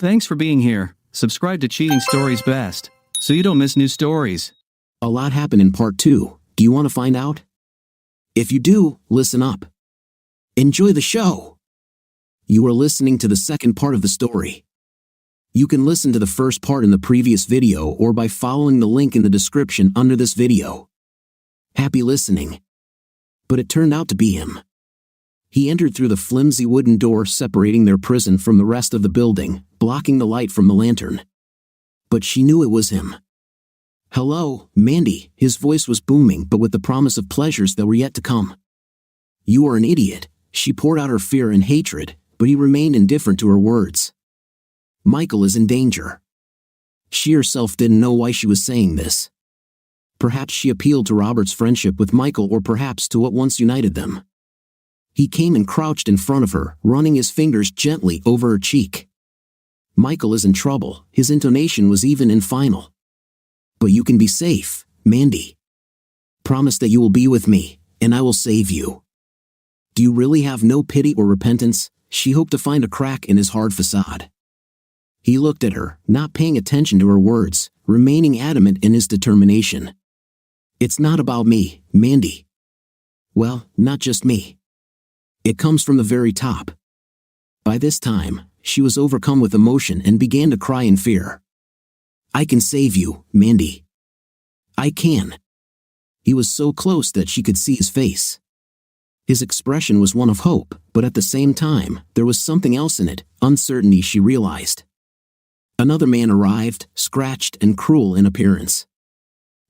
Thanks for being here. Subscribe to Cheating Stories Best, so you don't miss new stories. A lot happened in part 2. Do you want to find out? If you do, listen up. Enjoy the show. You are listening to the second part of the story. You can listen to the first part in the previous video or by following the link in the description under this video. Happy listening. But it turned out to be him. He entered through the flimsy wooden door separating their prison from the rest of the building, blocking the light from the lantern. But she knew it was him. "Hello, Mandy," his voice was booming but with the promise of pleasures that were yet to come. "You are an idiot," she poured out her fear and hatred, but he remained indifferent to her words. "Michael is in danger." She herself didn't know why she was saying this. Perhaps she appealed to Robert's friendship with Michael, or perhaps to what once united them. He came and crouched in front of her, running his fingers gently over her cheek. "Michael is in trouble," his intonation was even and final. "But you can be safe, Mandy. Promise that you will be with me, and I will save you." "Do you really have no pity or repentance?" She hoped to find a crack in his hard facade. He looked at her, not paying attention to her words, remaining adamant in his determination. "It's not about me, Mandy. Well, not just me. It comes from the very top." By this time, she was overcome with emotion and began to cry in fear. "I can save you, Mandy. I can." He was so close that she could see his face. His expression was one of hope, but at the same time, there was something else in it, uncertainty, she realized. Another man arrived, scratched and cruel in appearance.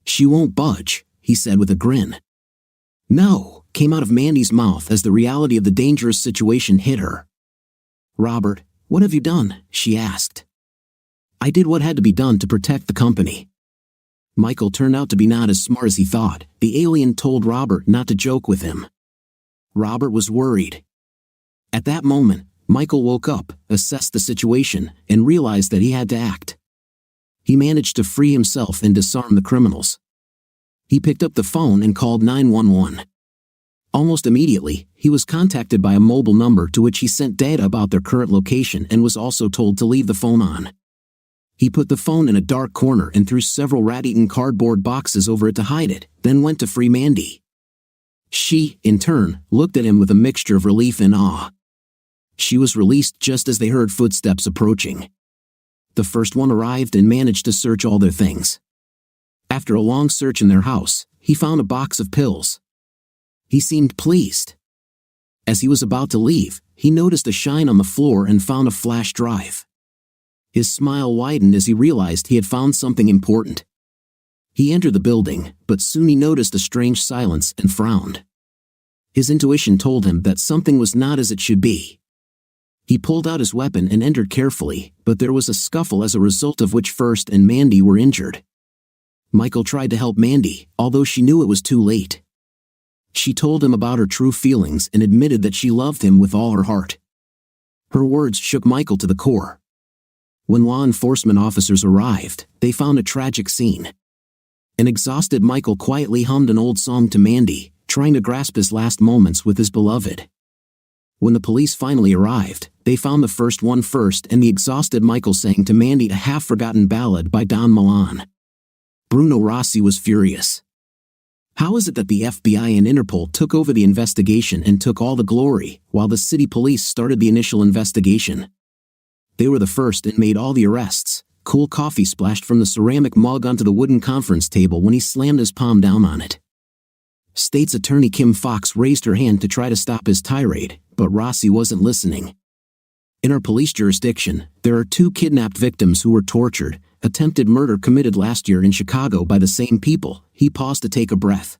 "She won't budge," he said with a grin. "No," came out of Mandy's mouth as the reality of the dangerous situation hit her. "Robert, what have you done?" she asked. "I did what had to be done to protect the company." Michael turned out to be not as smart as he thought. The alien told Robert not to joke with him. Robert was worried. At that moment, Michael woke up, assessed the situation, and realized that he had to act. He managed to free himself and disarm the criminals. He picked up the phone and called 911. Almost immediately, he was contacted by a mobile number to which he sent data about their current location and was also told to leave the phone on. He put the phone in a dark corner and threw several rat-eaten cardboard boxes over it to hide it, then went to free Mandy. She, in turn, looked at him with a mixture of relief and awe. She was released just as they heard footsteps approaching. The first one arrived and managed to search all their things. After a long search in their house, he found a box of pills. He seemed pleased. As he was about to leave, he noticed a shine on the floor and found a flash drive. His smile widened as he realized he had found something important. He entered the building, but soon he noticed a strange silence and frowned. His intuition told him that something was not as it should be. He pulled out his weapon and entered carefully, but there was a scuffle as a result of which First and Mandy were injured. Michael tried to help Mandy, although she knew it was too late. She told him about her true feelings and admitted that she loved him with all her heart. Her words shook Michael to the core. When law enforcement officers arrived, they found a tragic scene. An exhausted Michael quietly hummed an old song to Mandy, trying to grasp his last moments with his beloved. When the police finally arrived, they found the first one first and the exhausted Michael sang to Mandy a half-forgotten ballad by Don Milan. Bruno Rossi was furious. How is it that the FBI and Interpol took over the investigation and took all the glory, while the city police started the initial investigation? They were the first and made all the arrests. Cool coffee splashed from the ceramic mug onto the wooden conference table when he slammed his palm down on it. State's Attorney Kim Fox raised her hand to try to stop his tirade, but Rossi wasn't listening. In our police jurisdiction, there are 2 kidnapped victims who were tortured, attempted murder committed last year in Chicago by the same people. He paused to take a breath.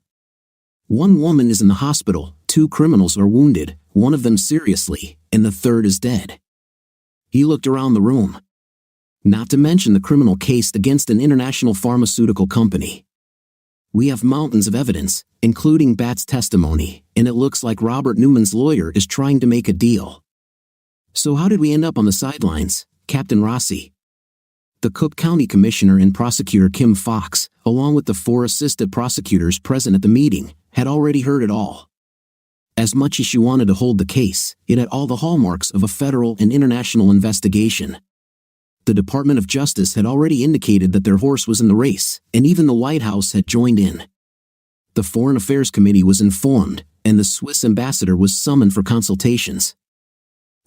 1 woman is in the hospital, 2 criminals are wounded, one of them seriously, and the third is dead. He looked around the room. Not to mention the criminal case against an international pharmaceutical company. We have mountains of evidence, including Bat's testimony, and it looks like Robert Newman's lawyer is trying to make a deal. So how did we end up on the sidelines, Captain Rossi? The Cook County Commissioner and Prosecutor Kim Fox, along with the 4 assistant prosecutors present at the meeting, had already heard it all. As much as she wanted to hold the case, it had all the hallmarks of a federal and international investigation. The Department of Justice had already indicated that their horse was in the race, and even the White House had joined in. The Foreign Affairs Committee was informed, and the Swiss ambassador was summoned for consultations.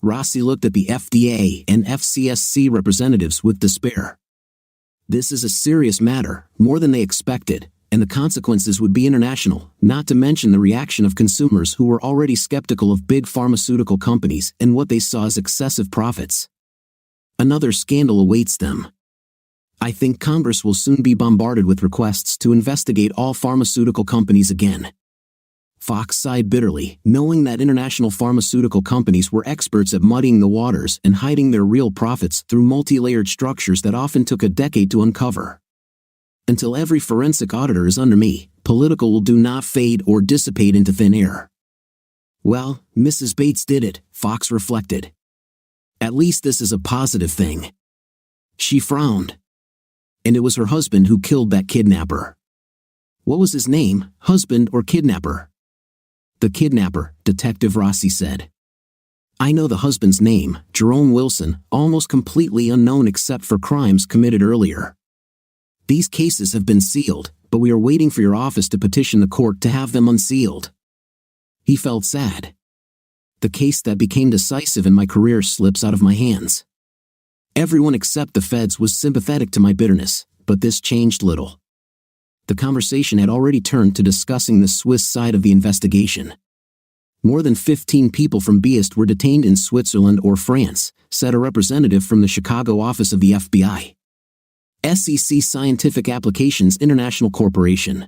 Rossi looked at the FDA and FCSC representatives with despair. This is a serious matter, more than they expected, and the consequences would be international, not to mention the reaction of consumers who were already skeptical of big pharmaceutical companies and what they saw as excessive profits. Another scandal awaits them. I think Congress will soon be bombarded with requests to investigate all pharmaceutical companies again. Fox sighed bitterly, knowing that international pharmaceutical companies were experts at muddying the waters and hiding their real profits through multi-layered structures that often took a decade to uncover. Until every forensic auditor is under me, political will do not fade or dissipate into thin air. Well, Mrs. Bates did it, Fox reflected. At least this is a positive thing. She frowned. And it was her husband who killed that kidnapper. What was his name, husband or kidnapper? The kidnapper, Detective Rossi said. I know the husband's name, Jerome Wilson, almost completely unknown except for crimes committed earlier. These cases have been sealed, but we are waiting for your office to petition the court to have them unsealed. He felt sad. The case that became decisive in my career slips out of my hands. Everyone except the feds was sympathetic to my bitterness, but this changed little. The conversation had already turned to discussing the Swiss side of the investigation. More than 15 people from Beast were detained in Switzerland or France, said a representative from the Chicago office of the FBI. SEC Scientific Applications International Corporation.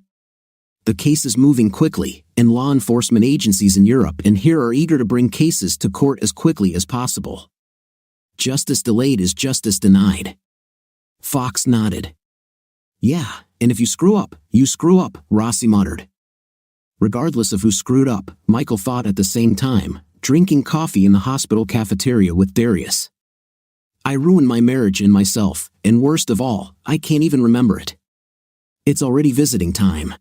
The case is moving quickly, and law enforcement agencies in Europe and here are eager to bring cases to court as quickly as possible. Justice delayed is justice denied. Fox nodded. Yeah, and if you screw up, Rossi muttered. Regardless of who screwed up, Michael thought at the same time, drinking coffee in the hospital cafeteria with Darius. I ruined my marriage and myself, and worst of all, I can't even remember it. It's already visiting time.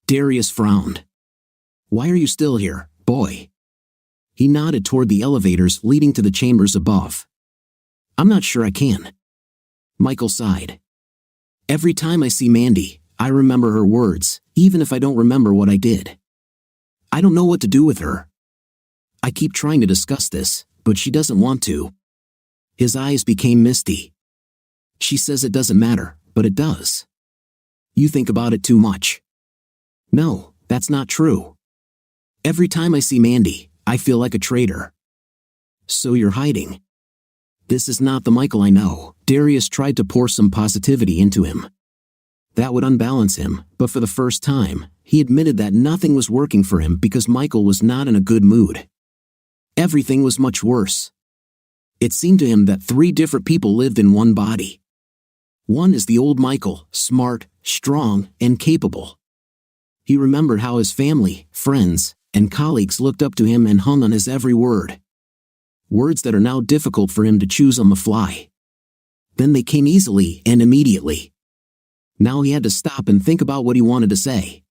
Darius frowned. Why are you still here, boy? He nodded toward the elevators leading to the chambers above. I'm not sure I can. Michael sighed. Every time I see Mandy, I remember her words, even if I don't remember what I did. I don't know what to do with her. I keep trying to discuss this, but she doesn't want to. His eyes became misty. She says it doesn't matter, but it does. You think about it too much. No, that's not true. Every time I see Mandy, I feel like a traitor. So you're hiding. This is not the Michael I know. Darius tried to pour some positivity into him. That would unbalance him, but for the first time, he admitted that nothing was working for him because Michael was not in a good mood. Everything was much worse. It seemed to him that 3 different people lived in one body. One is the old Michael, smart, strong, and capable. He remembered how his family, friends, and colleagues looked up to him and hung on his every word. Words that are now difficult for him to choose on the fly. Then they came easily and immediately. Now he had to stop and think about what he wanted to say.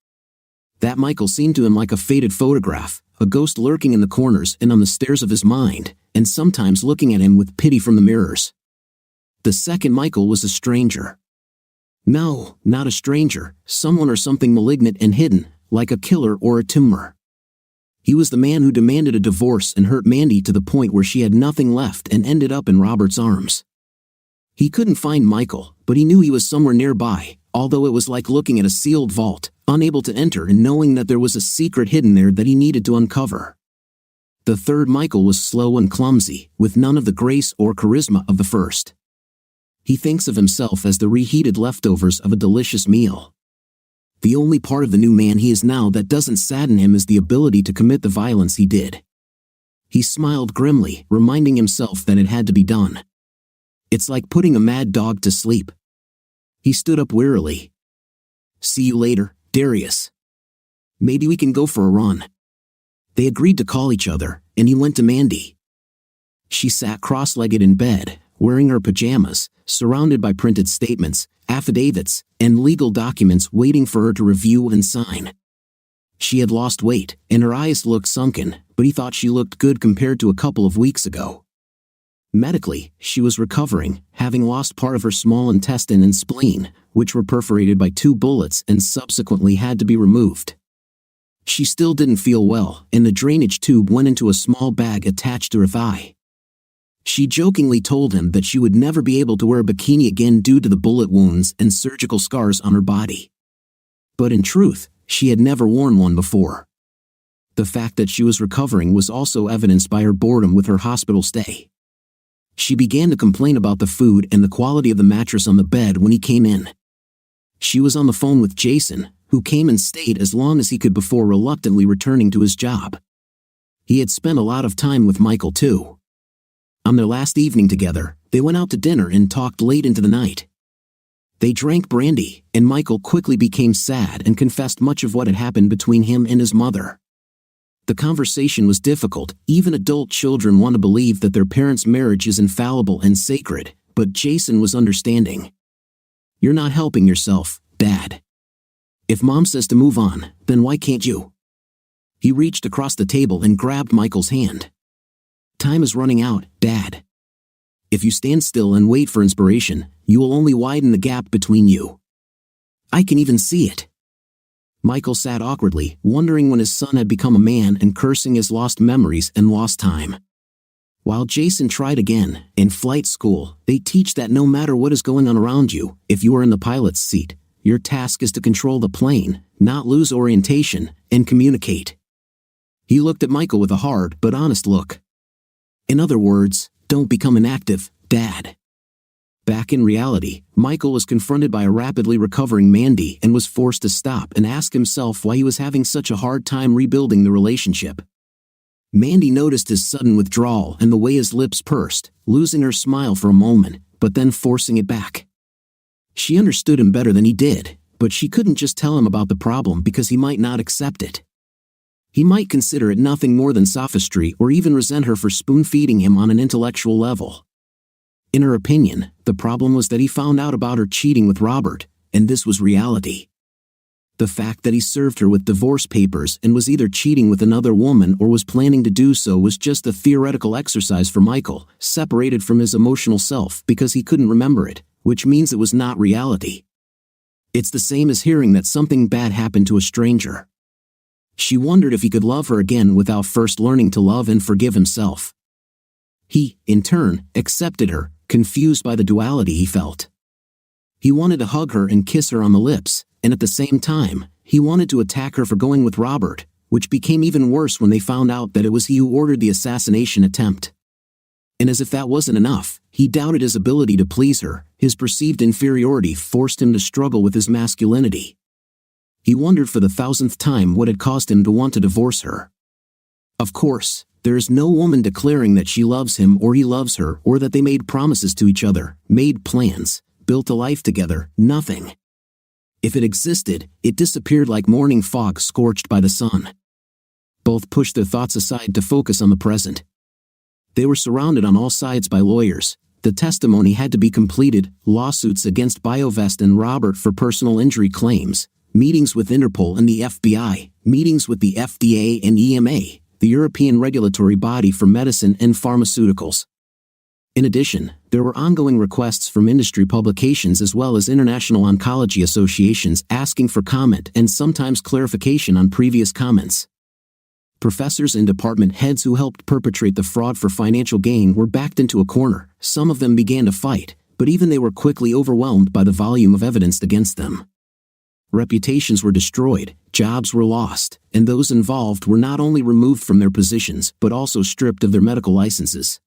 That Michael seemed to him like a faded photograph, a ghost lurking in the corners and on the stairs of his mind, and sometimes looking at him with pity from the mirrors. The second Michael was a stranger. No, not a stranger, someone or something malignant and hidden, like a killer or a tumor. He was the man who demanded a divorce and hurt Mandy to the point where she had nothing left and ended up in Robert's arms. He couldn't find Michael, but he knew he was somewhere nearby, although it was like looking at a sealed vault, unable to enter and knowing that there was a secret hidden there that he needed to uncover. The third Michael was slow and clumsy, with none of the grace or charisma of the first. He thinks of himself as the reheated leftovers of a delicious meal. The only part of the new man he is now that doesn't sadden him is the ability to commit the violence he did. He smiled grimly, reminding himself that it had to be done. It's like putting a mad dog to sleep. He stood up wearily. See you later, Darius. Maybe we can go for a run. They agreed to call each other, and he went to Mandy. She sat cross-legged in bed, wearing her pajamas, surrounded by printed statements, affidavits, and legal documents waiting for her to review and sign. She had lost weight, and her eyes looked sunken, but he thought she looked good compared to a couple of weeks ago. Medically, she was recovering, having lost part of her small intestine and spleen, which were perforated by 2 bullets and subsequently had to be removed. She still didn't feel well, and the drainage tube went into a small bag attached to her thigh. She jokingly told him that she would never be able to wear a bikini again due to the bullet wounds and surgical scars on her body. But in truth, she had never worn one before. The fact that she was recovering was also evidenced by her boredom with her hospital stay. She began to complain about the food and the quality of the mattress on the bed when he came in. She was on the phone with Jason, who came and stayed as long as he could before reluctantly returning to his job. He had spent a lot of time with Michael too. On their last evening together, they went out to dinner and talked late into the night. They drank brandy, and Michael quickly became sad and confessed much of what had happened between him and his mother. The conversation was difficult. Even adult children want to believe that their parents' marriage is infallible and sacred, but Jason was understanding. "You're not helping yourself, Dad. If Mom says to move on, then why can't you?" He reached across the table and grabbed Michael's hand. "Time is running out, Dad. If you stand still and wait for inspiration, you will only widen the gap between you. I can even see it." Michael sat awkwardly, wondering when his son had become a man and cursing his lost memories and lost time. While Jason tried again, in flight school, they teach that no matter what is going on around you, if you are in the pilot's seat, your task is to control the plane, not lose orientation, and communicate. He looked at Michael with a hard but honest look. "In other words, don't become inactive, Dad." Back in reality, Michael was confronted by a rapidly recovering Mandy and was forced to stop and ask himself why he was having such a hard time rebuilding the relationship. Mandy noticed his sudden withdrawal and the way his lips pursed, losing her smile for a moment, but then forcing it back. She understood him better than he did, but she couldn't just tell him about the problem because he might not accept it. He might consider it nothing more than sophistry or even resent her for spoon-feeding him on an intellectual level. In her opinion, the problem was that he found out about her cheating with Robert, and this was reality. The fact that he served her with divorce papers and was either cheating with another woman or was planning to do so was just a theoretical exercise for Michael, separated from his emotional self because he couldn't remember it, which means it was not reality. It's the same as hearing that something bad happened to a stranger. She wondered if he could love her again without first learning to love and forgive himself. He, in turn, accepted her, confused by the duality he felt. He wanted to hug her and kiss her on the lips, and at the same time, he wanted to attack her for going with Robert, which became even worse when they found out that it was he who ordered the assassination attempt. And as if that wasn't enough, he doubted his ability to please her. His perceived inferiority forced him to struggle with his masculinity. He wondered for the 1,000th time what had caused him to want to divorce her. Of course, there is no woman declaring that she loves him or he loves her or that they made promises to each other, made plans, built a life together, nothing. If it existed, it disappeared like morning fog scorched by the sun. Both pushed their thoughts aside to focus on the present. They were surrounded on all sides by lawyers. The testimony had to be completed, lawsuits against BioVest and Robert for personal injury claims, meetings with Interpol and the FBI, meetings with the FDA and EMA, the European regulatory body for medicine and pharmaceuticals. In addition, there were ongoing requests from industry publications as well as international oncology associations asking for comment and sometimes clarification on previous comments. Professors and department heads who helped perpetrate the fraud for financial gain were backed into a corner. Some of them began to fight, but even they were quickly overwhelmed by the volume of evidence against them. Reputations were destroyed, jobs were lost, and those involved were not only removed from their positions but also stripped of their medical licenses.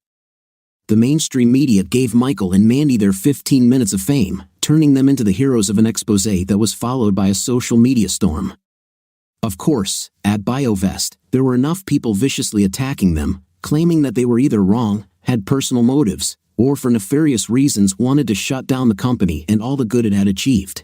The mainstream media gave Michael and Mandy their 15 minutes of fame, turning them into the heroes of an exposé that was followed by a social media storm. Of course, at BioVest, there were enough people viciously attacking them, claiming that they were either wrong, had personal motives, or for nefarious reasons wanted to shut down the company and all the good it had achieved.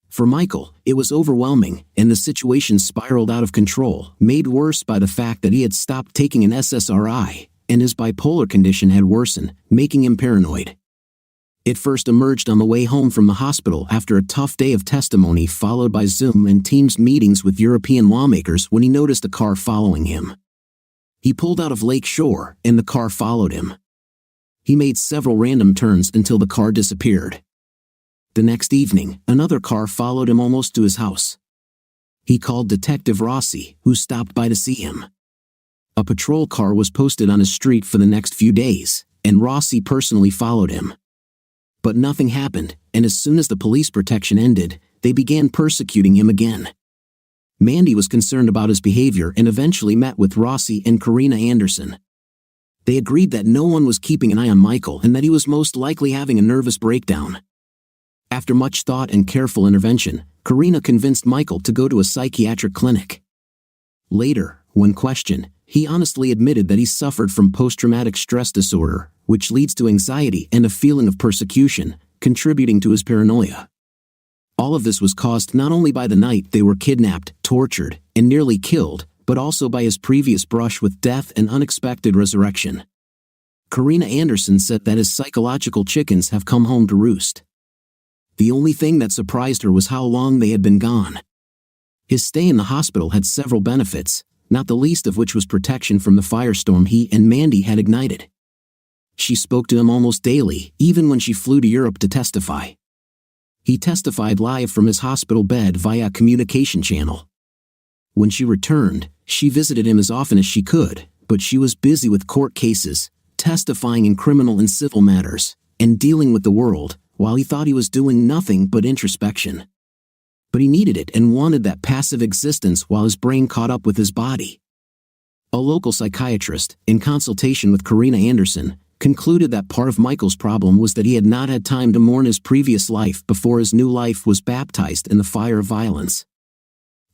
For Michael, it was overwhelming, and the situation spiraled out of control, made worse by the fact that he had stopped taking an SSRI, and his bipolar condition had worsened, making him paranoid. It first emerged on the way home from the hospital after a tough day of testimony followed by Zoom and Teams meetings with European lawmakers when he noticed a car following him. He pulled out of Lake Shore, and the car followed him. He made several random turns until the car disappeared. The next evening, another car followed him almost to his house. He called Detective Rossi, who stopped by to see him. A patrol car was posted on his street for the next few days, and Rossi personally followed him. But nothing happened, and as soon as the police protection ended, they began persecuting him again. Mandy was concerned about his behavior and eventually met with Rossi and Karina Anderson. They agreed that no one was keeping an eye on Michael and that he was most likely having a nervous breakdown. After much thought and careful intervention, Karina convinced Michael to go to a psychiatric clinic. Later, when questioned, he honestly admitted that he suffered from post-traumatic stress disorder, which leads to anxiety and a feeling of persecution, contributing to his paranoia. All of this was caused not only by the night they were kidnapped, tortured, and nearly killed, but also by his previous brush with death and unexpected resurrection. Karina Anderson said that his psychological chickens have come home to roost. The only thing that surprised her was how long they had been gone. His stay in the hospital had several benefits, not the least of which was protection from the firestorm he and Mandy had ignited. She spoke to him almost daily, even when she flew to Europe to testify. He testified live from his hospital bed via a communication channel. When she returned, she visited him as often as she could, but she was busy with court cases, testifying in criminal and civil matters, and dealing with the world, while he thought he was doing nothing but introspection. But he needed it and wanted that passive existence while his brain caught up with his body. A local psychiatrist, in consultation with Karina Anderson, concluded that part of Michael's problem was that he had not had time to mourn his previous life before his new life was baptized in the fire of violence.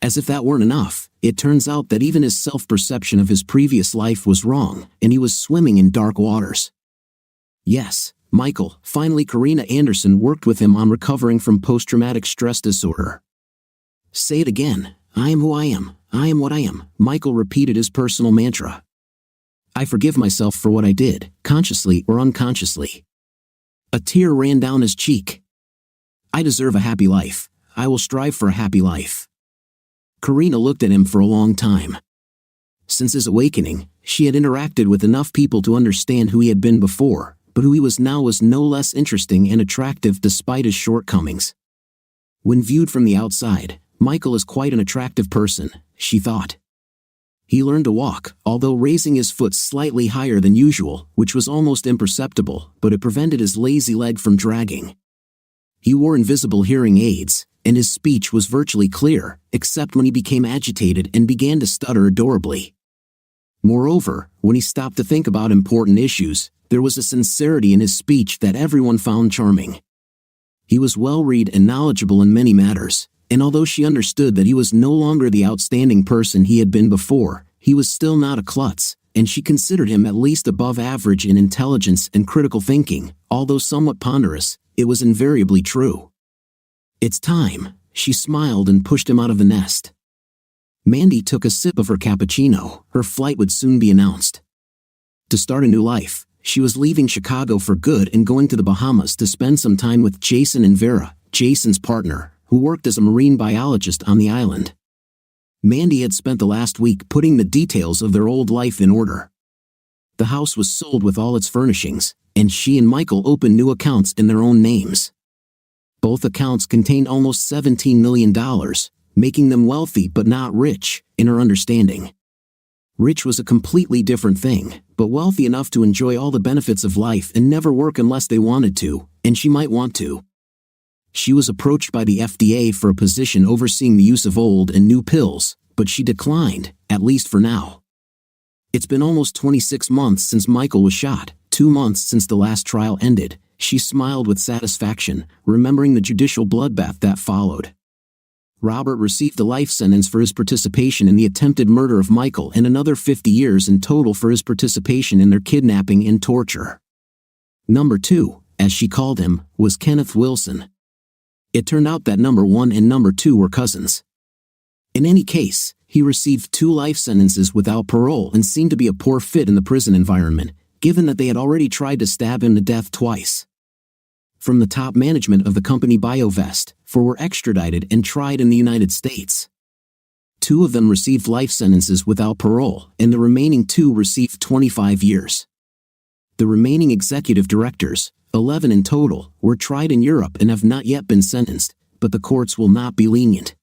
As if that weren't enough, it turns out that even his self-perception of his previous life was wrong, and he was swimming in dark waters. Yes, Michael, finally Karina Anderson worked with him on recovering from post-traumatic stress disorder. Say it again, I am who I am what I am, Michael repeated his personal mantra. I forgive myself for what I did, consciously or unconsciously. A tear ran down his cheek. I deserve a happy life. I will strive for a happy life. Karina looked at him for a long time. Since his awakening, she had interacted with enough people to understand who he had been before, but who he was now was no less interesting and attractive despite his shortcomings. When viewed from the outside, Michael is quite an attractive person, she thought. He learned to walk, although raising his foot slightly higher than usual, which was almost imperceptible, but it prevented his lazy leg from dragging. He wore invisible hearing aids, and his speech was virtually clear, except when he became agitated and began to stutter adorably. Moreover, when he stopped to think about important issues, there was a sincerity in his speech that everyone found charming. He was well-read and knowledgeable in many matters, and although she understood that he was no longer the outstanding person he had been before, he was still not a klutz, and she considered him at least above average in intelligence and critical thinking. Although somewhat ponderous, it was invariably true. It's time, she smiled and pushed him out of the nest. Mandy took a sip of her cappuccino. Her flight would soon be announced. To start a new life, she was leaving Chicago for good and going to the Bahamas to spend some time with Jason and Vera, Jason's partner, who worked as a marine biologist on the island. Mandy had spent the last week putting the details of their old life in order. The house was sold with all its furnishings, and she and Michael opened new accounts in their own names. Both accounts contained almost $17 million, making them wealthy but not rich, in her understanding. Rich was a completely different thing, but wealthy enough to enjoy all the benefits of life and never work unless they wanted to, and she might want to. She was approached by the FDA for a position overseeing the use of old and new pills, but she declined, at least for now. It's been almost 26 months since Michael was shot, 2 months since the last trial ended. She smiled with satisfaction, remembering the judicial bloodbath that followed. Robert received a life sentence for his participation in the attempted murder of Michael and another 50 years in total for his participation in their kidnapping and torture. Number 2, as she called him, was Kenneth Wilson. It turned out that number 1 and number 2 were cousins. In any case, he received 2 life sentences without parole and seemed to be a poor fit in the prison environment, given that they had already tried to stab him to death twice. From the top management of the company BioVest, 4 were extradited and tried in the United States. 2 of them received life sentences without parole, and the remaining 2 received 25 years. The remaining executive directors, 11 in total, were tried in Europe and have not yet been sentenced, but the courts will not be lenient.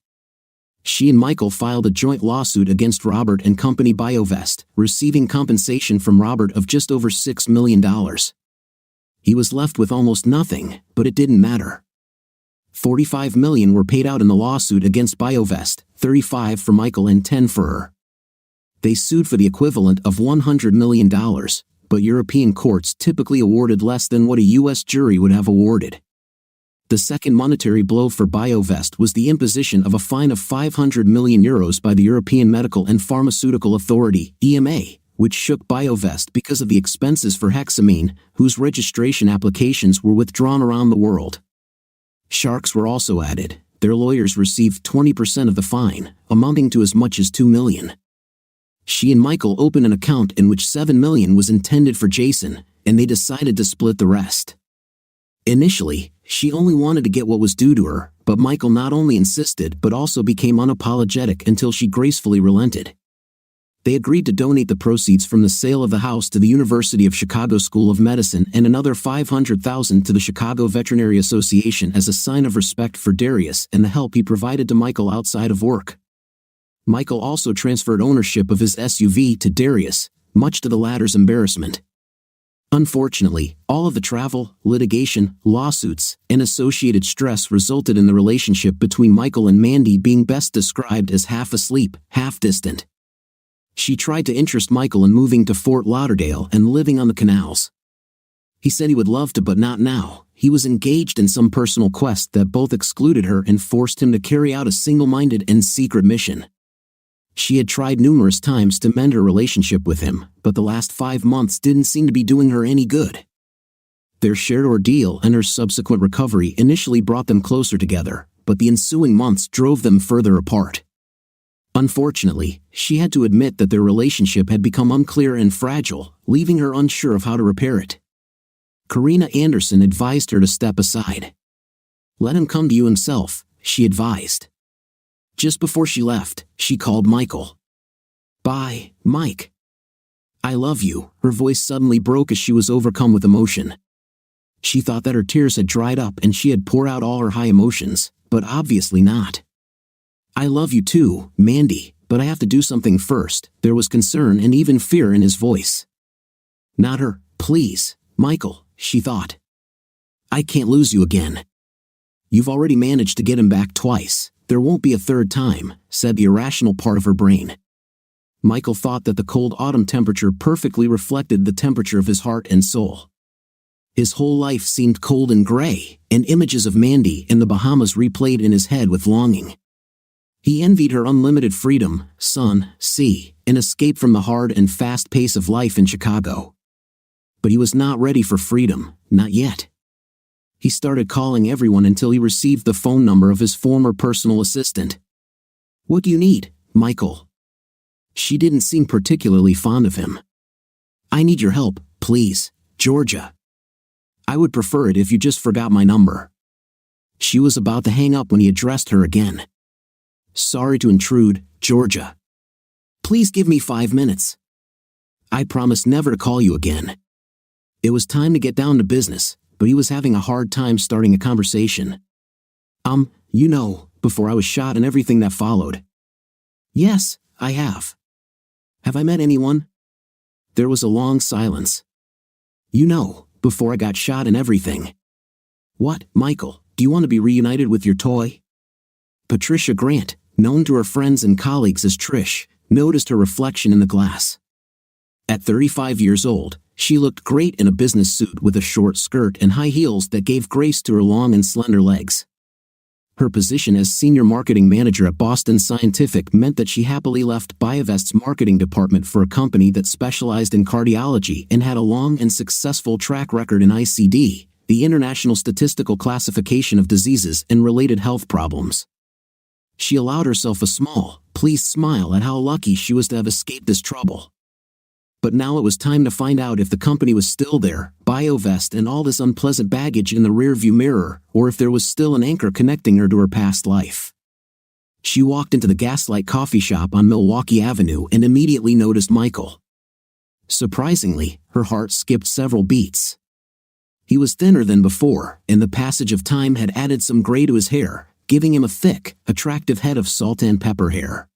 She and Michael filed a joint lawsuit against Robert and company BioVest, receiving compensation from Robert of just over $6 million. He was left with almost nothing, but it didn't matter. $45 million were paid out in the lawsuit against BioVest, $35 for Michael and $10 for her. They sued for the equivalent of $100 million, but European courts typically awarded less than what a U.S. jury would have awarded. The second monetary blow for BioVest was the imposition of a fine of €500 million by the European Medical and Pharmaceutical Authority, EMA, which shook BioVest because of the expenses for hexamine, whose registration applications were withdrawn around the world. Sharks were also added. Their lawyers received 20% of the fine, amounting to as much as $2 million. She and Michael opened an account in which $7 million was intended for Jason, and they decided to split the rest. Initially, she only wanted to get what was due to her, but Michael not only insisted but also became unapologetic until she gracefully relented. They agreed to donate the proceeds from the sale of the house to the University of Chicago School of Medicine and another $500,000 to the Chicago Veterinary Association as a sign of respect for Darius and the help he provided to Michael outside of work. Michael also transferred ownership of his SUV to Darius, much to the latter's embarrassment. Unfortunately, all of the travel, litigation, lawsuits, and associated stress resulted in the relationship between Michael and Mandy being best described as half asleep, half distant. She tried to interest Michael in moving to Fort Lauderdale and living on the canals. He said he would love to, but not now. He was engaged in some personal quest that both excluded her and forced him to carry out a single-minded and secret mission. She had tried numerous times to mend her relationship with him, but the last 5 months didn't seem to be doing her any good. Their shared ordeal and her subsequent recovery initially brought them closer together, but the ensuing months drove them further apart. Unfortunately, she had to admit that their relationship had become unclear and fragile, leaving her unsure of how to repair it. Karina Anderson advised her to step aside. "Let him come to you himself," she advised. Just before she left, she called Michael. "Bye, Mike. I love you." Her voice suddenly broke as she was overcome with emotion. She thought that her tears had dried up and she had poured out all her high emotions, but obviously not. "I love you too, Mandy, but I have to do something first." There was concern and even fear in his voice. "Not her, please, Michael," she thought. "I can't lose you again. You've already managed to get him back twice. There won't be a third time," said the irrational part of her brain. Michael thought that the cold autumn temperature perfectly reflected the temperature of his heart and soul. His whole life seemed cold and gray, and images of Mandy in the Bahamas replayed in his head with longing. He envied her unlimited freedom, sun, sea, and escape from the hard and fast pace of life in Chicago. But he was not ready for freedom, not yet. He started calling everyone until he received the phone number of his former personal assistant. "What do you need, Michael?" She didn't seem particularly fond of him. "I need your help, please, Georgia. I would prefer it if you just forgot my number." She was about to hang up when he addressed her again. "Sorry to intrude, Georgia. Please give me 5 minutes. I promise never to call you again." It was time to get down to business, but he was having a hard time starting a conversation. You know, before I was shot and everything that followed." "Yes, I have." "Have I met anyone?" There was a long silence. "You know, before I got shot and everything." "What, Michael, do you want to be reunited with your toy?" Patricia Grant, known to her friends and colleagues as Trish, noticed her reflection in the glass. At 35 years old, she looked great in a business suit with a short skirt and high heels that gave grace to her long and slender legs. Her position as senior marketing manager at Boston Scientific meant that she happily left BioVest's marketing department for a company that specialized in cardiology and had a long and successful track record in ICD, the International Statistical Classification of Diseases and Related Health Problems. She allowed herself a small, pleased smile at how lucky she was to have escaped this trouble. But now it was time to find out if the company was still there, BioVest and all this unpleasant baggage in the rearview mirror, or if there was still an anchor connecting her to her past life. She walked into the Gaslight coffee shop on Milwaukee Avenue and immediately noticed Michael. Surprisingly, her heart skipped several beats. He was thinner than before, and the passage of time had added some gray to his hair, giving him a thick, attractive head of salt and pepper hair.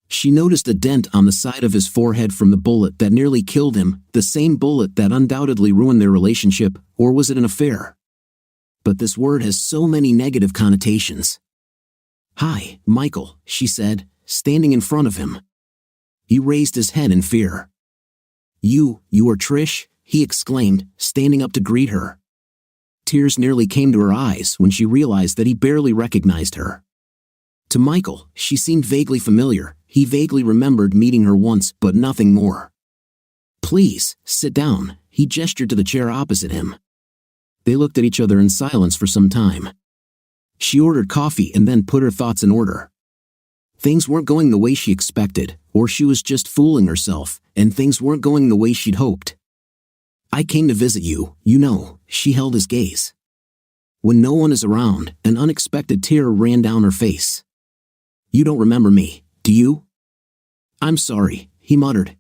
She noticed a dent on the side of his forehead from the bullet that nearly killed him, the same bullet that undoubtedly ruined their relationship, or was it an affair? But this word has so many negative connotations. "Hi, Michael," she said, standing in front of him. He raised his head in fear. You are Trish?" he exclaimed, standing up to greet her. Tears nearly came to her eyes when she realized that he barely recognized her. To Michael, she seemed vaguely familiar. He vaguely remembered meeting her once, but nothing more. "Please, sit down," he gestured to the chair opposite him. They looked at each other in silence for some time. She ordered coffee and then put her thoughts in order. Things weren't going the way she expected, or she was just fooling herself, and things weren't going the way she'd hoped. "I came to visit you, you know," she held his gaze. When no one is around, an unexpected tear ran down her face. "You don't remember me, do you?" "I'm sorry," he muttered.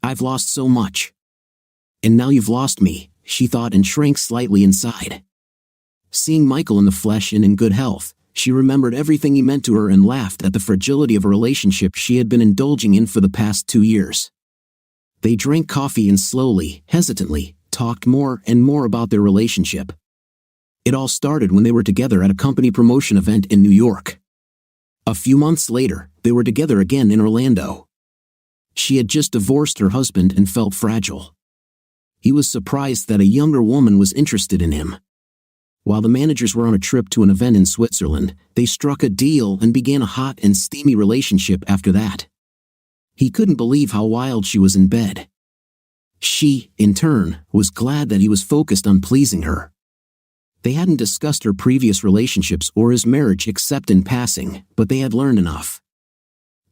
"I've lost so much." "And now you've lost me," she thought and shrank slightly inside. Seeing Michael in the flesh and in good health, she remembered everything he meant to her and laughed at the fragility of a relationship she had been indulging in for the past 2 years. They drank coffee and slowly, hesitantly, talked more and more about their relationship. It all started when they were together at a company promotion event in New York. A few months later, they were together again in Orlando. She had just divorced her husband and felt fragile. He was surprised that a younger woman was interested in him. While the managers were on a trip to an event in Switzerland, they struck a deal and began a hot and steamy relationship after that. He couldn't believe how wild she was in bed. She, in turn, was glad that he was focused on pleasing her. They hadn't discussed her previous relationships or his marriage except in passing, but they had learned enough.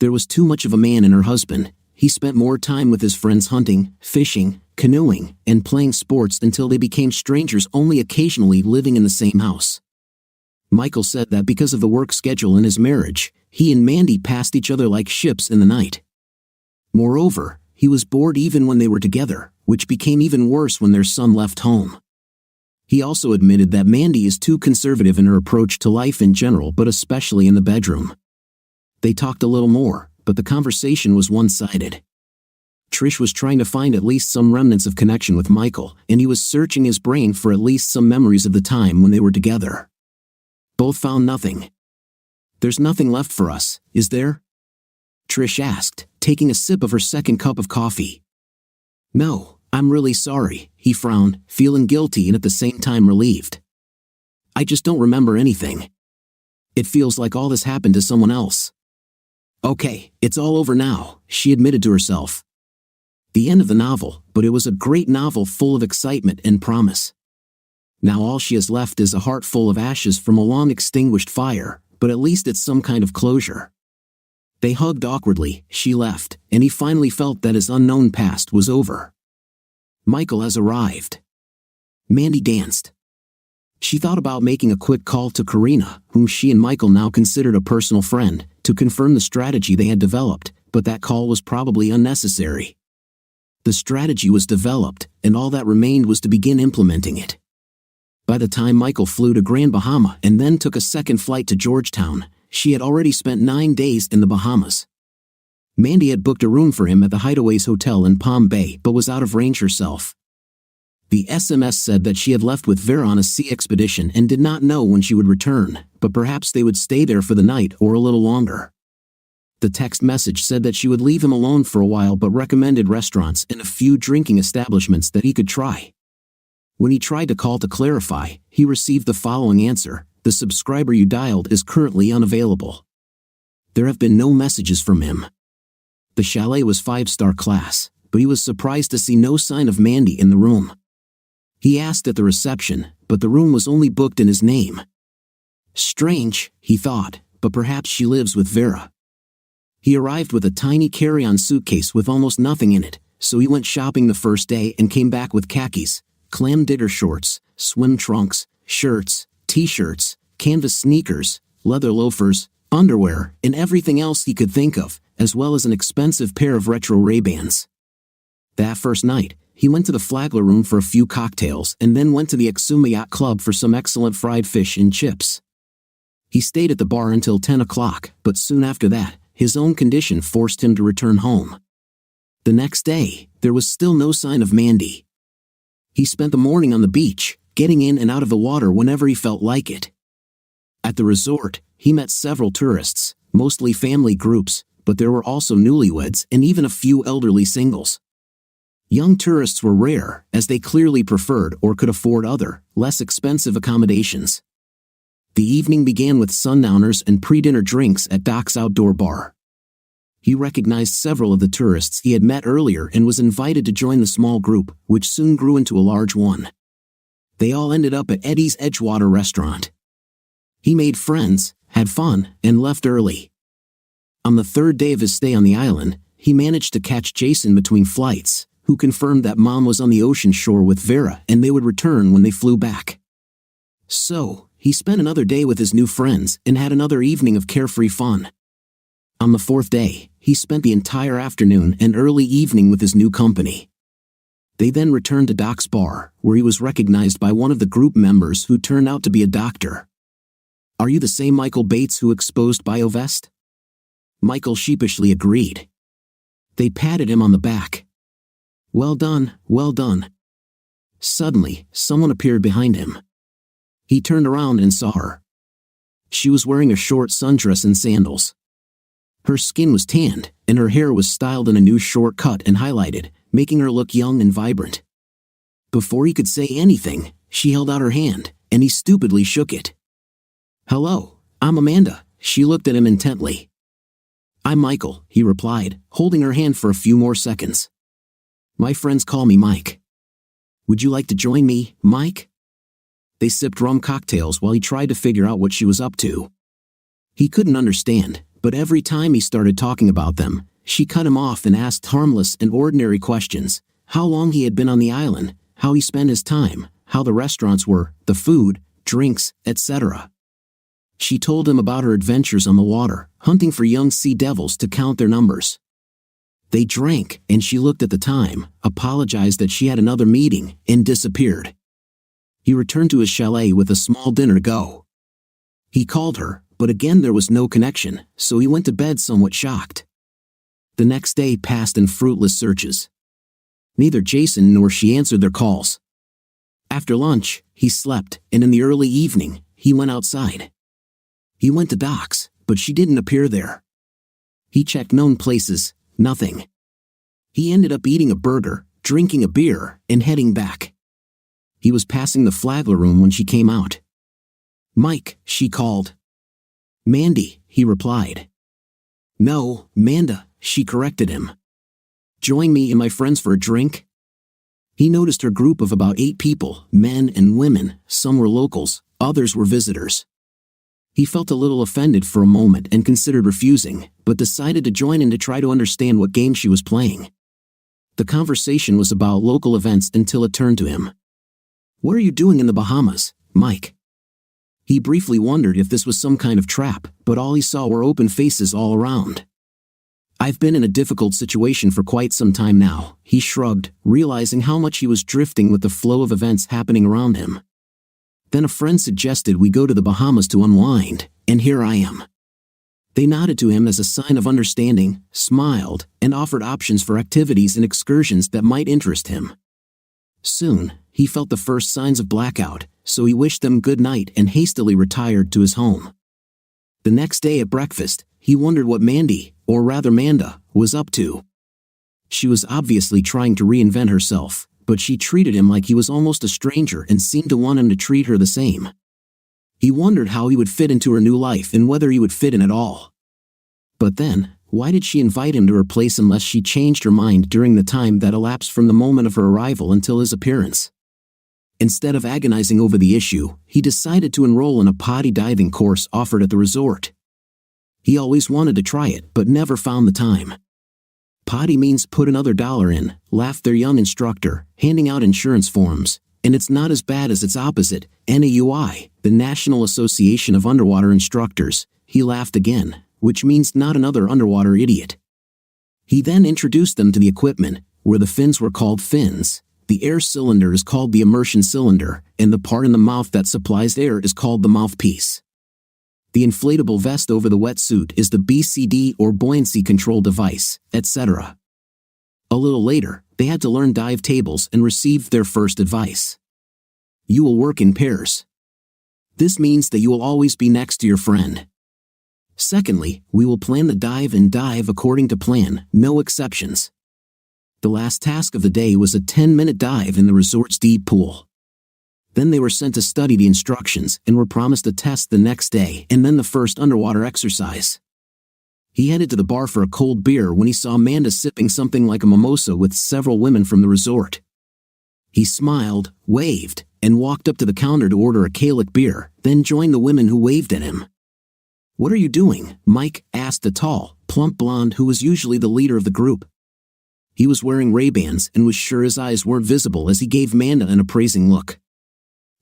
There was too much of a man in her husband. He spent more time with his friends hunting, fishing, canoeing, and playing sports until they became strangers, only occasionally living in the same house. Michael said that because of the work schedule in his marriage, he and Mandy passed each other like ships in the night. Moreover, he was bored even when they were together, which became even worse when their son left home. He also admitted that Mandy is too conservative in her approach to life in general, but especially in the bedroom. They talked a little more, but the conversation was one-sided. Trish was trying to find at least some remnants of connection with Michael, and he was searching his brain for at least some memories of the time when they were together. Both found nothing. "There's nothing left for us, is there?" Trish asked, taking a sip of her second cup of coffee. "No, I'm really sorry," he frowned, feeling guilty and at the same time relieved. "I just don't remember anything. It feels like all this happened to someone else." "Okay, it's all over now," she admitted to herself. The end of the novel, but it was a great novel full of excitement and promise. Now all she has left is a heart full of ashes from a long-extinguished fire, but at least it's some kind of closure. They hugged awkwardly, she left, and he finally felt that his unknown past was over. Michael has arrived. Mandy danced. She thought about making a quick call to Karina, whom she and Michael now considered a personal friend, to confirm the strategy they had developed, but that call was probably unnecessary. The strategy was developed, and all that remained was to begin implementing it. By the time Michael flew to Grand Bahama and then took a second flight to Georgetown, she had already spent 9 days in the Bahamas. Mandy had booked a room for him at the Hideaways Hotel in Palm Bay but was out of range herself. The SMS said that she had left with Vera on a sea expedition and did not know when she would return, but perhaps they would stay there for the night or a little longer. The text message said that she would leave him alone for a while but recommended restaurants and a few drinking establishments that he could try. When he tried to call to clarify, he received the following answer: "The subscriber you dialed is currently unavailable." There have been no messages from him. The chalet was 5-star class, but he was surprised to see no sign of Mandy in the room. He asked at the reception, but the room was only booked in his name. Strange, he thought, but perhaps she lives with Vera. He arrived with a tiny carry-on suitcase with almost nothing in it, so he went shopping the first day and came back with khakis, clam digger shorts, swim trunks, shirts, t-shirts, canvas sneakers, leather loafers, underwear, and everything else he could think of, as well as an expensive pair of retro Ray-Bans. That first night, he went to the Flagler room for a few cocktails and then went to the Exuma Yacht Club for some excellent fried fish and chips. He stayed at the bar until 10 o'clock, but soon after that, his own condition forced him to return home. The next day, there was still no sign of Mandy. He spent the morning on the beach, getting in and out of the water whenever he felt like it. At the resort, he met several tourists, mostly family groups, but there were also newlyweds and even a few elderly singles. Young tourists were rare, as they clearly preferred or could afford other, less expensive accommodations. The evening began with sundowners and pre-dinner drinks at Doc's outdoor bar. He recognized several of the tourists he had met earlier and was invited to join the small group, which soon grew into a large one. They all ended up at Eddie's Edgewater restaurant. He made friends, had fun, and left early. On the third day of his stay on the island, he managed to catch Jason between flights, who confirmed that Mom was on the ocean shore with Vera and they would return when they flew back. So, he spent another day with his new friends and had another evening of carefree fun. On the fourth day, he spent the entire afternoon and early evening with his new company. They then returned to Doc's bar, where he was recognized by one of the group members who turned out to be a doctor. "Are you the same Michael Bates who exposed BioVest?" Michael sheepishly agreed. They patted him on the back. "Well done, well done." Suddenly, someone appeared behind him. He turned around and saw her. She was wearing a short sundress and sandals. Her skin was tanned, and her hair was styled in a new short cut and highlighted, making her look young and vibrant. Before he could say anything, she held out her hand, and he stupidly shook it. "Hello, I'm Amanda." She looked at him intently. "I'm Michael," he replied, holding her hand for a few more seconds. "My friends call me Mike. Would you like to join me, Mike?" They sipped rum cocktails while he tried to figure out what she was up to. He couldn't understand, but every time he started talking about them, she cut him off and asked harmless and ordinary questions: how long he had been on the island, how he spent his time, how the restaurants were, the food, drinks, etc. She told him about her adventures on the water, hunting for young sea devils to count their numbers. They drank, and she looked at the time, apologized that she had another meeting, and disappeared. He returned to his chalet with a small dinner to go. He called her, but again there was no connection, so he went to bed somewhat shocked. The next day passed in fruitless searches. Neither Jason nor she answered their calls. After lunch, he slept, and in the early evening, he went outside. He went to Doc's, but she didn't appear there. He checked known places, nothing. He ended up eating a burger, drinking a beer, and heading back. He was passing the Flagler room when she came out. "Mike," she called. "Mandy," he replied. "No, Manda," she corrected him. "Join me and my friends for a drink?" He noticed her group of about 8 people, men and women. Some were locals, others were visitors. He felt a little offended for a moment and considered refusing, but decided to join in to try to understand what game she was playing. The conversation was about local events until it turned to him. "What are you doing in the Bahamas, Mike?" He briefly wondered if this was some kind of trap, but all he saw were open faces all around. "I've been in a difficult situation for quite some time now," he shrugged, realizing how much he was drifting with the flow of events happening around him. "Then a friend suggested we go to the Bahamas to unwind, and here I am." They nodded to him as a sign of understanding, smiled, and offered options for activities and excursions that might interest him. Soon, he felt the first signs of blackout, so he wished them good night and hastily retired to his home. The next day at breakfast, he wondered what Mandy, or rather Manda, was up to. She was obviously trying to reinvent herself, but she treated him like he was almost a stranger and seemed to want him to treat her the same. He wondered how he would fit into her new life and whether he would fit in at all. But then, why did she invite him to her place unless she changed her mind during the time that elapsed from the moment of her arrival until his appearance? Instead of agonizing over the issue, he decided to enroll in a potty diving course offered at the resort. He always wanted to try it but never found the time. "Potty means put another dollar in," laughed their young instructor, handing out insurance forms, "and it's not as bad as its opposite, NAUI, the National Association of Underwater Instructors." He laughed again, "which means not another underwater idiot." He then introduced them to the equipment, where the fins were called fins, the air cylinder is called the immersion cylinder, and the part in the mouth that supplies air is called the mouthpiece. The inflatable vest over the wetsuit is the BCD or buoyancy control device, etc. A little later, they had to learn dive tables and received their first advice. You will work in pairs. This means that you will always be next to your friend. Secondly, we will plan the dive and dive according to plan, no exceptions. The last task of the day was a 10-minute dive in the resort's deep pool. Then they were sent to study the instructions and were promised a test the next day and then the first underwater exercise. He headed to the bar for a cold beer when he saw Amanda sipping something like a mimosa with several women from the resort. He smiled, waved, and walked up to the counter to order a Kalic beer, then joined the women who waved at him. "What are you doing?" Mike asked the tall, plump blonde who was usually the leader of the group. He was wearing Ray-Bans and was sure his eyes weren't visible as he gave Amanda an appraising look.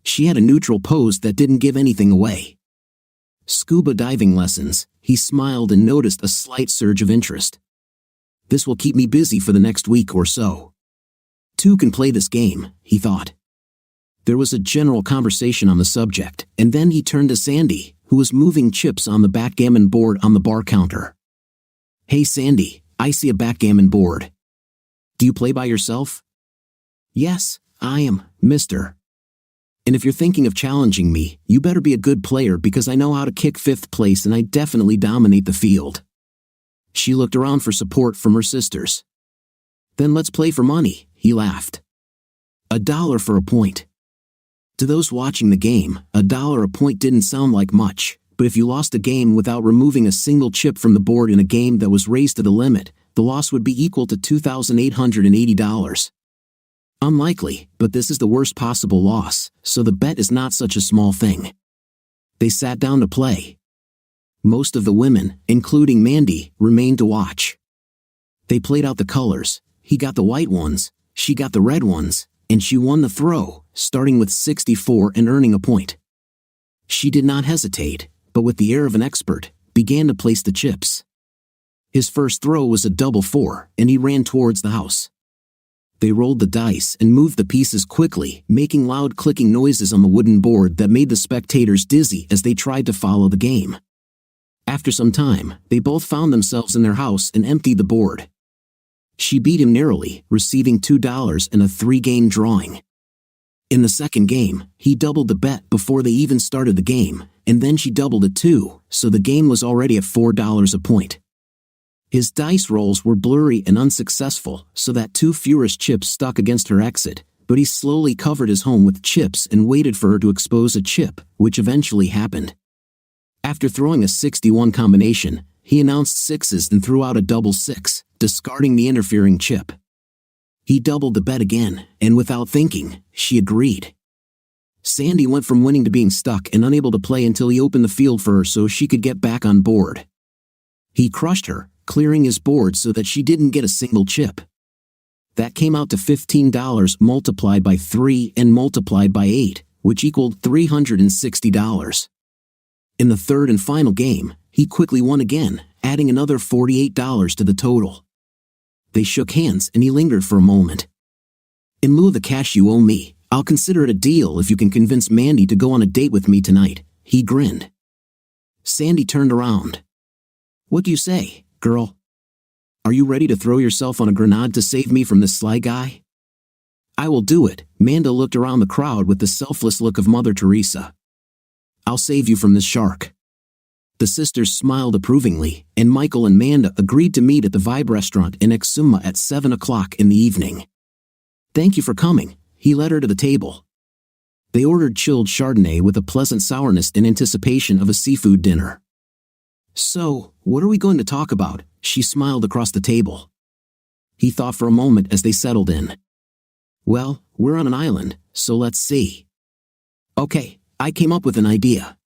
She had a neutral pose that didn't give anything away. "Scuba diving lessons," he smiled and noticed a slight surge of interest. "This will keep me busy for the next week or so. Two can play this game," he thought. There was a general conversation on the subject, and then he turned to Sandy, who was moving chips on the backgammon board on the bar counter. "Hey Sandy, I see a backgammon board. Do you play by yourself?" "Yes, I am, mister. And if you're thinking of challenging me, you better be a good player because I know how to kick 5th place and I definitely dominate the field." She looked around for support from her sisters. "Then let's play for money," he laughed. $1 for a point. To those watching the game, $1 a point didn't sound like much, but if you lost a game without removing a single chip from the board in a game that was raised to the limit, the loss would be equal to $2,880. Unlikely, but this is the worst possible loss, so the bet is not such a small thing. They sat down to play. Most of the women, including Mandy, remained to watch. They played out the colors. He got the white ones, she got the red ones, and she won the throw, starting with 64 and earning a point. She did not hesitate, but with the air of an expert, began to place the chips. His first throw was a double 4, and he ran towards the house. They rolled the dice and moved the pieces quickly, making loud clicking noises on the wooden board that made the spectators dizzy as they tried to follow the game. After some time, they both found themselves in their house and emptied the board. She beat him narrowly, receiving $2 in a 3-game drawing. In the second game, he doubled the bet before they even started the game, and then she doubled it too, so the game was already at $4 a point. His dice rolls were blurry and unsuccessful, so that 2 furious chips stuck against her exit, but he slowly covered his home with chips and waited for her to expose a chip, which eventually happened. After throwing a 61 combination, he announced sixes and threw out a double 6, discarding the interfering chip. He doubled the bet again, and without thinking, she agreed. Sandy went from winning to being stuck and unable to play until he opened the field for her so she could get back on board. He crushed her, clearing his board so that she didn't get a single chip. That came out to $15 multiplied by 3 and multiplied by 8, which equaled $360. In the third and final game, he quickly won again, adding another $48 to the total. They shook hands and he lingered for a moment. "In lieu of the cash you owe me, I'll consider it a deal if you can convince Mandy to go on a date with me tonight," he grinned. Sandy turned around. "What do you say, girl? Are you ready to throw yourself on a grenade to save me from this sly guy?" "I will do it." Manda looked around the crowd with the selfless look of Mother Teresa. "I'll save you from this shark." The sisters smiled approvingly, and Michael and Manda agreed to meet at the Vibe restaurant in Exuma at 7 o'clock in the evening. "Thank you for coming," he led her to the table. They ordered chilled Chardonnay with a pleasant sourness in anticipation of a seafood dinner. "So, what are we going to talk about?" She smiled across the table. He thought for a moment as they settled in. "Well, we're on an island, so let's see. Okay, I came up with an idea.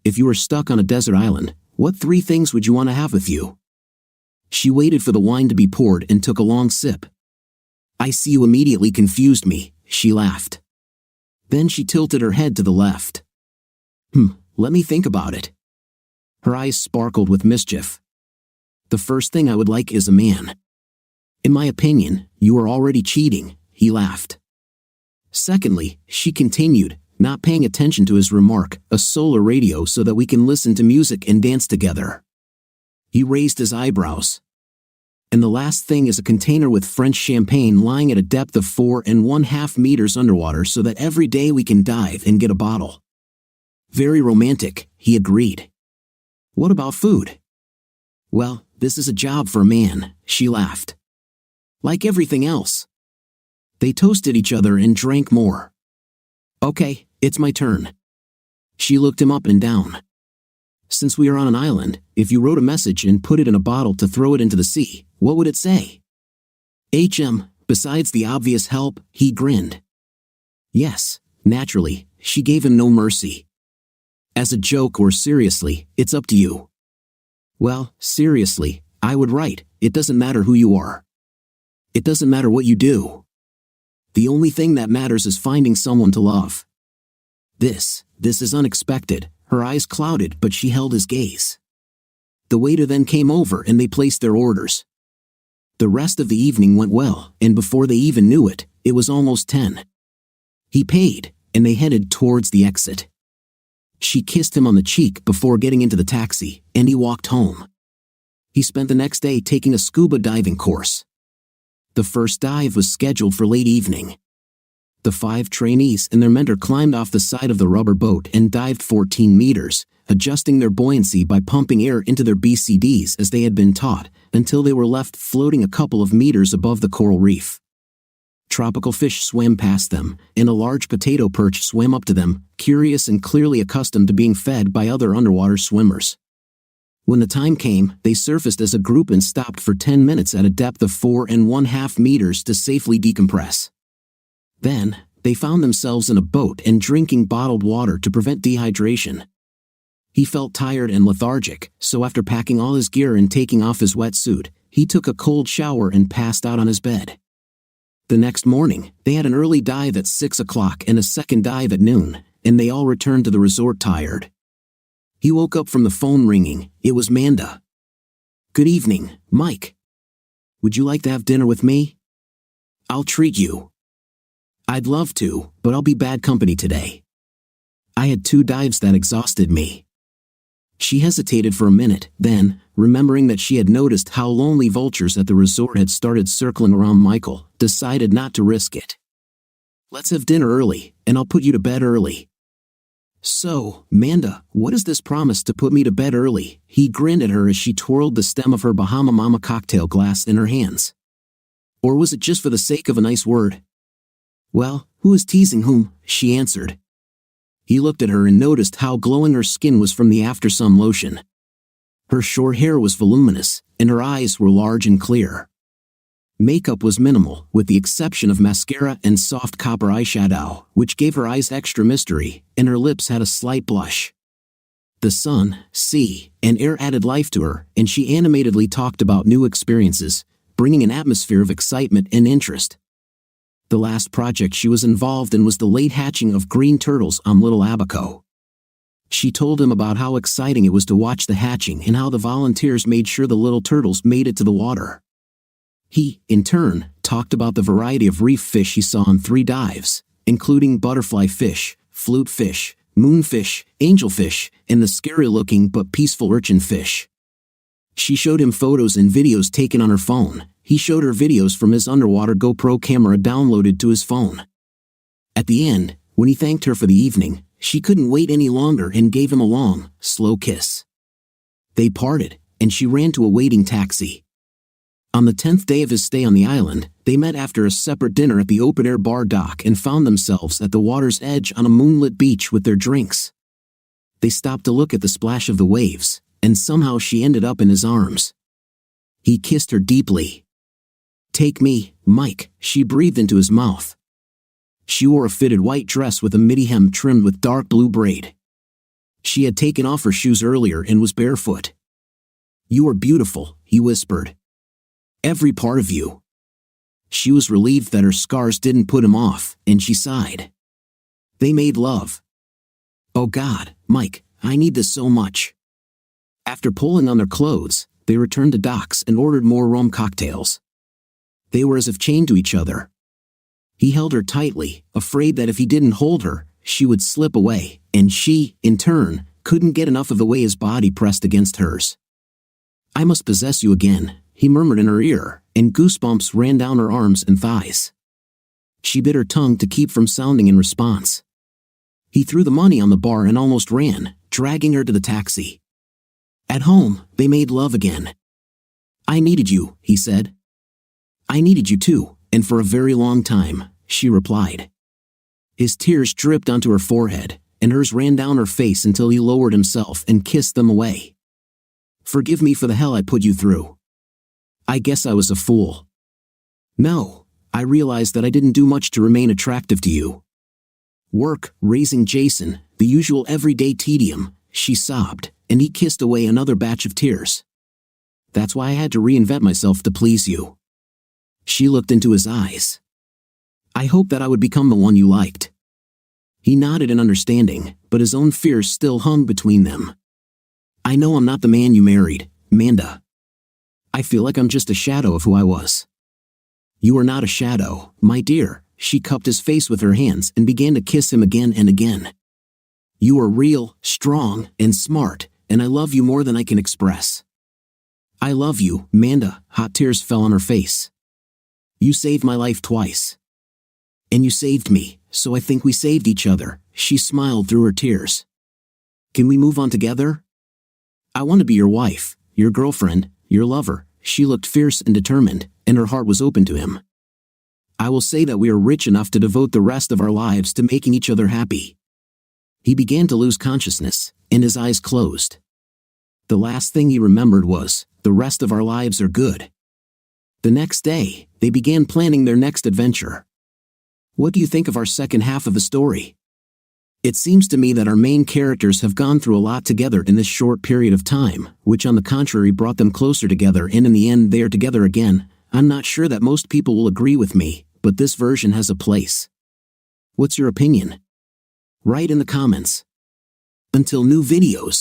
If you were stuck on a desert island, what 3 things would you want to have with you?" She waited for the wine to be poured and took a long sip. "I see you immediately confused me," she laughed. Then she tilted her head to the left. Let me think about it." Her eyes sparkled with mischief. "The first thing I would like is a man." In my opinion, you are already cheating, he laughed. Secondly, she continued, not paying attention to his remark, a solar radio so that we can listen to music and dance together. He raised his eyebrows. And the last thing is a container with French champagne lying at a depth of 4.5 meters underwater so that every day we can dive and get a bottle. Very romantic, he agreed. What about food? Well, this is a job for a man, she laughed. Like everything else. They toasted each other and drank more. Okay, it's my turn. She looked him up and down. Since we are on an island, if you wrote a message and put it in a bottle to throw it into the sea, what would it say? Besides the obvious help, he grinned. Yes, naturally, she gave him no mercy. As a joke or seriously, it's up to you. Well, seriously, I would write, it doesn't matter who you are. It doesn't matter what you do. The only thing that matters is finding someone to love. This is unexpected. Her eyes clouded, but she held his gaze. The waiter then came over and they placed their orders. The rest of the evening went well, and before they even knew it, it was almost 10. He paid, and they headed towards the exit. She kissed him on the cheek before getting into the taxi, and he walked home. He spent the next day taking a scuba diving course. The first dive was scheduled for late evening. The 5 trainees and their mentor climbed off the side of the rubber boat and dived 14 meters, adjusting their buoyancy by pumping air into their BCDs as they had been taught, until they were left floating a couple of meters above the coral reef. Tropical fish swam past them, and a large potato perch swam up to them, curious and clearly accustomed to being fed by other underwater swimmers. When the time came, they surfaced as a group and stopped for 10 minutes at a depth of 4.5 meters to safely decompress. Then, they found themselves in a boat and drinking bottled water to prevent dehydration. He felt tired and lethargic, so after packing all his gear and taking off his wetsuit, he took a cold shower and passed out on his bed. The next morning, they had an early dive at 6 o'clock and a second dive at noon, and they all returned to the resort tired. He woke up from the phone ringing. It was Manda. Good evening, Mike. Would you like to have dinner with me? I'll treat you. I'd love to, but I'll be bad company today. I had 2 dives that exhausted me. She hesitated for a minute, then, remembering that she had noticed how lonely vultures at the resort had started circling around Michael, decided not to risk it. Let's have dinner early, and I'll put you to bed early. So, Manda, what is this promise to put me to bed early? He grinned at her as she twirled the stem of her Bahama Mama cocktail glass in her hands. Or was it just for the sake of a nice word? Well, who is teasing whom? She answered. He looked at her and noticed how glowing her skin was from the after-sun lotion. Her short hair was voluminous, and her eyes were large and clear. Makeup was minimal, with the exception of mascara and soft copper eyeshadow, which gave her eyes extra mystery, and her lips had a slight blush. The sun, sea, and air added life to her, and she animatedly talked about new experiences, bringing an atmosphere of excitement and interest. The last project she was involved in was the late hatching of green turtles on Little Abaco. She told him about how exciting it was to watch the hatching and how the volunteers made sure the little turtles made it to the water. He, in turn, talked about the variety of reef fish he saw on 3 dives, including butterfly fish, flute fish, moonfish, angelfish, and the scary-looking but peaceful urchin fish. She showed him photos and videos taken on her phone. He showed her videos from his underwater GoPro camera downloaded to his phone. At the end, when he thanked her for the evening, she couldn't wait any longer and gave him a long, slow kiss. They parted, and she ran to a waiting taxi. On the 10th day of his stay on the island, they met after a separate dinner at the open-air bar dock and found themselves at the water's edge on a moonlit beach with their drinks. They stopped to look at the splash of the waves, and somehow she ended up in his arms. He kissed her deeply. Take me, Mike, she breathed into his mouth. She wore a fitted white dress with a midi hem trimmed with dark blue braid. She had taken off her shoes earlier and was barefoot. You are beautiful, he whispered. Every part of you. She was relieved that her scars didn't put him off, and she sighed. They made love. Oh God, Mike, I need this so much. After pulling on their clothes, they returned to docks and ordered more rum cocktails. They were as if chained to each other. He held her tightly, afraid that if he didn't hold her, she would slip away, and she, in turn, couldn't get enough of the way his body pressed against hers. "I must possess you again," he murmured in her ear, and goosebumps ran down her arms and thighs. She bit her tongue to keep from sounding in response. He threw the money on the bar and almost ran, dragging her to the taxi. At home, they made love again. "I needed you," he said. "I needed you too, and for a very long time," she replied. His tears dripped onto her forehead, and hers ran down her face until he lowered himself and kissed them away. "Forgive me for the hell I put you through. I guess I was a fool. No, I realized that I didn't do much to remain attractive to you. Work, raising Jason, the usual everyday tedium," she sobbed, and he kissed away another batch of tears. "That's why I had to reinvent myself to please you." She looked into his eyes. "I hoped that I would become the one you liked." He nodded in understanding, but his own fears still hung between them. "I know I'm not the man you married, Manda. I feel like I'm just a shadow of who I was." "You are not a shadow, my dear." She cupped his face with her hands and began to kiss him again and again. "You are real, strong, and smart, and I love you more than I can express." "I love you, Manda." Hot tears fell on her face. "You saved my life twice. And you saved me, so I think we saved each other." She smiled through her tears. "Can we move on together? I want to be your wife, your girlfriend, your lover." She looked fierce and determined, and her heart was open to him. "I will say that we are rich enough to devote the rest of our lives to making each other happy." He began to lose consciousness, and his eyes closed. The last thing he remembered was, "The rest of our lives are good." The next day, they began planning their next adventure. What do you think of our second half of the story? It seems to me that our main characters have gone through a lot together in this short period of time, which on the contrary brought them closer together, and in the end they are together again. I'm not sure that most people will agree with me, but this version has a place. What's your opinion? Write in the comments. Until new videos.